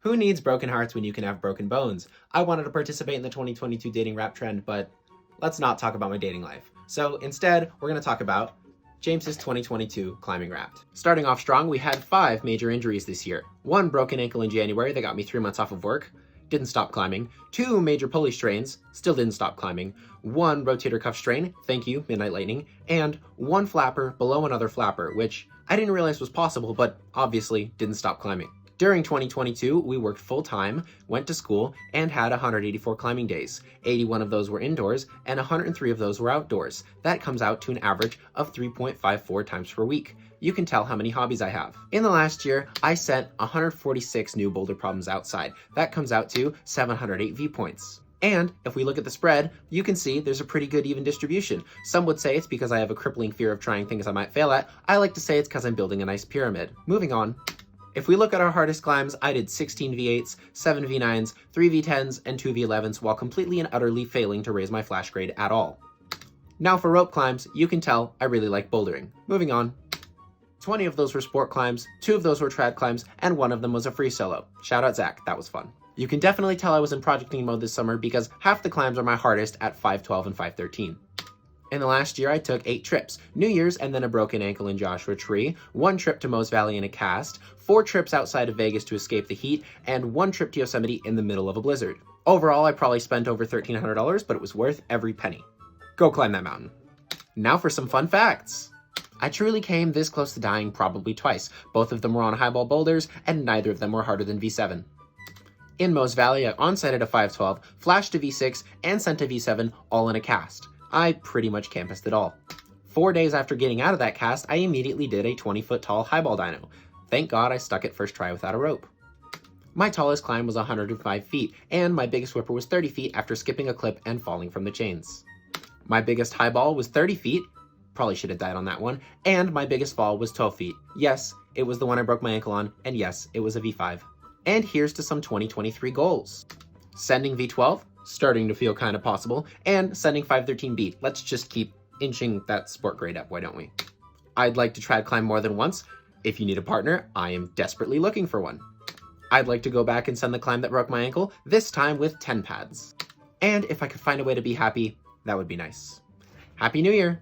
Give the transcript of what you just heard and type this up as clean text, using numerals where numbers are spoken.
Who needs broken hearts when you can have broken bones? I wanted to participate in the 2022 dating rap trend, but let's not talk about my dating life. So instead, we're going to talk about James's 2022 climbing Wrapped. Starting off strong, we had 5 major injuries this year. 1 broken ankle in January that got me 3 months off of work. Didn't stop climbing. 2 major pulley strains, still didn't stop climbing. 1 rotator cuff strain, thank you, Midnight Lightning. And 1 flapper below another flapper, which I didn't realize was possible, but obviously didn't stop climbing. During 2022, we worked full-time, went to school, and had 184 climbing days. 81 of those were indoors, and 103 of those were outdoors. That comes out to an average of 3.54 times per week. You can tell how many hobbies I have. In the last year, I set 146 new boulder problems outside. That comes out to 708 V points. And if we look at the spread, you can see there's a pretty good even distribution. Some would say it's because I have a crippling fear of trying things I might fail at. I like to say it's because I'm building a nice pyramid. Moving on. If we look at our hardest climbs, I did 16 V8s, 7 V9s, 3 V10s, and 2 V11s while completely and utterly failing to raise my flash grade at all. Now for rope climbs, you can tell I really like bouldering. Moving on. 20 of those were sport climbs, 2 of those were trad climbs, and 1 of them was a free solo. Shout out Zach, that was fun. You can definitely tell I was in projecting mode this summer because half the climbs are my hardest at 512 and 513. In the last year, I took 8 trips, New Year's and then a broken ankle in Joshua Tree, 1 trip to Mose Valley in a cast, 4 trips outside of Vegas to escape the heat, and 1 trip to Yosemite in the middle of a blizzard. Overall, I probably spent over $1,300, but it was worth every penny. Go climb that mountain. Now for some fun facts. I truly came this close to dying probably twice. Both of them were on highball boulders, and neither of them were harder than V7. In Mose Valley, I on-sighted a 512, flashed a V6, and sent a V7 all in a cast. I pretty much campused it all. 4 days after getting out of that cast, I immediately did a 20-foot tall highball dyno. Thank God I stuck it first try without a rope. My tallest climb was 105 feet, and my biggest whipper was 30 feet after skipping a clip and falling from the chains. My biggest highball was 30 feet, probably should have died on that one, and my biggest fall was 12 feet. Yes, it was the one I broke my ankle on, and yes, it was a V5. And here's to some 2023 goals. Sending V12, starting to feel kind of possible, and sending 513B. Let's just keep inching that sport grade up, why don't we? I'd like to trad climb more than once. If you need a partner, I am desperately looking for one. I'd like to go back and send the climb that broke my ankle, this time with 10 pads. And if I could find a way to be happy, that would be nice. Happy New Year!